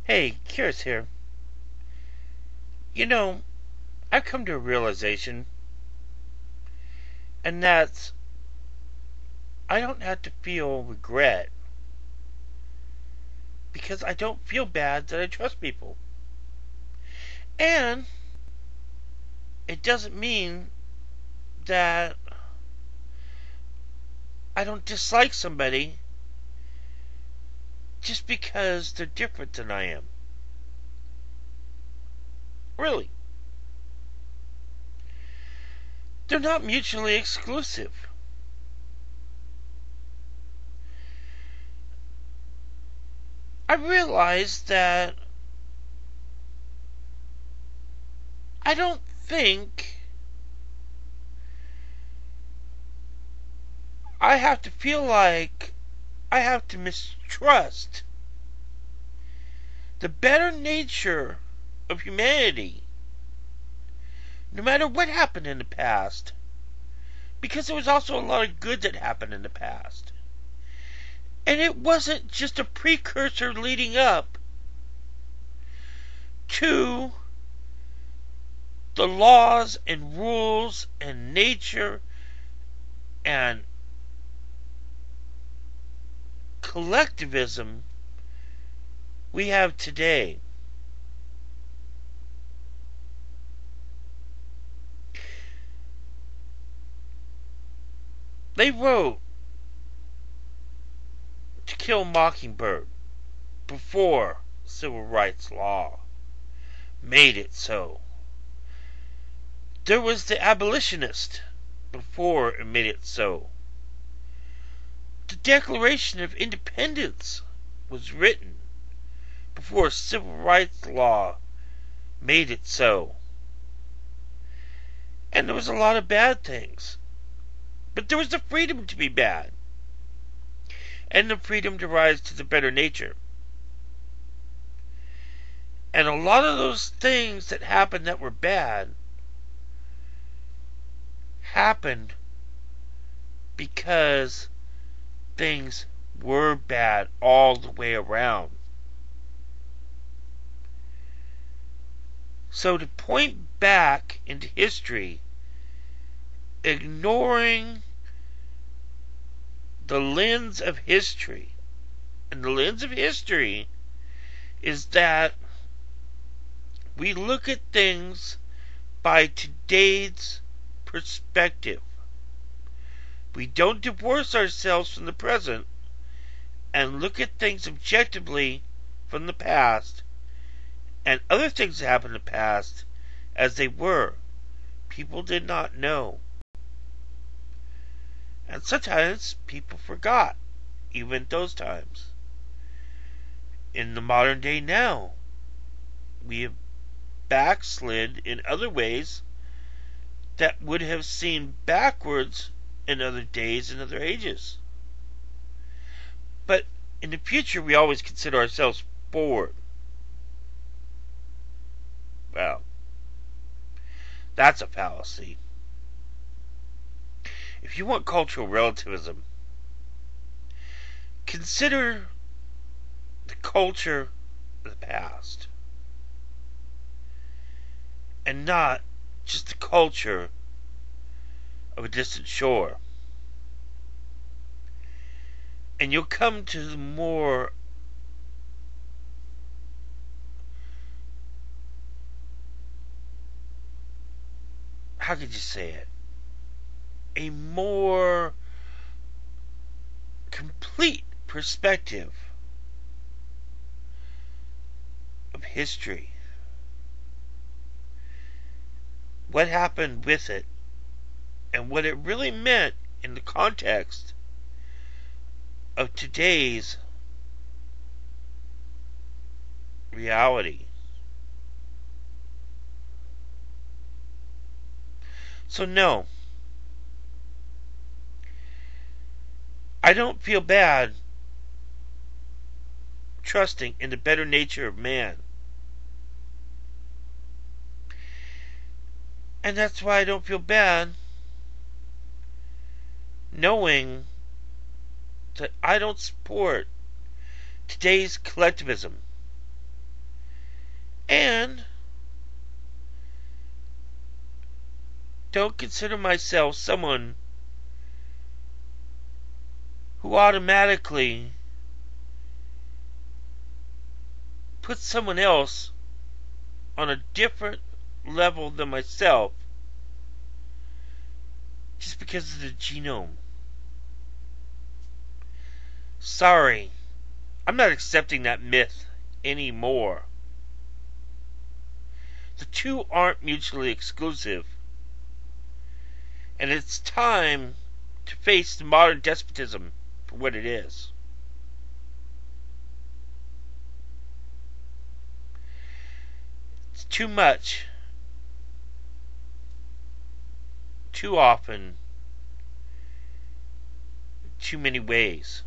Hey, Curious here. You know, I've come to a realization, and that's I don't have to feel regret because I don't feel bad that I trust people. And it doesn't mean that I don't dislike somebody just because they're different than I am. Really. They're not mutually exclusive. I realize that I don't think I have to feel like I have to mistrust the better nature of humanity, no matter what happened in the past, because there was also a lot of good that happened in the past. And it wasn't just a precursor leading up to the laws and rules and nature and collectivism we have today. They wrote To Kill a Mockingbird before civil rights law made it so. There was the abolitionist before it made it so. The Declaration of Independence was written before civil rights law made it so. And there was a lot of bad things. But there was the freedom to be bad. And the freedom to rise to the better nature. And a lot of those things that happened that were bad happened because things were bad all the way around. So to point back into history, ignoring the lens of history, and the lens of history is that we look at things by today's perspective. We don't divorce ourselves from the present and look at things objectively from the past and other things that happened in the past as they were. People did not know. And sometimes people forgot, even at those times. In the modern day now, we have backslid in other ways that would have seemed backwards in other days and other ages. But in the future, we always consider ourselves forward. Well, that's a fallacy. If you want cultural relativism, consider the culture of the past and not just the culture of a distant shore. And you'll come to the more how could you say it? A more complete perspective of history. What happened with it, and what it really meant in the context of today's reality. So no, I don't feel bad trusting in the better nature of man. And that's why I don't feel bad knowing that I don't support today's collectivism. And don't consider myself someone who automatically puts someone else on a different level than myself just because of the genome. Sorry, I'm not accepting that myth anymore. The two aren't mutually exclusive. And it's time to face the modern despotism for what it is. It's too much, too often, too many ways.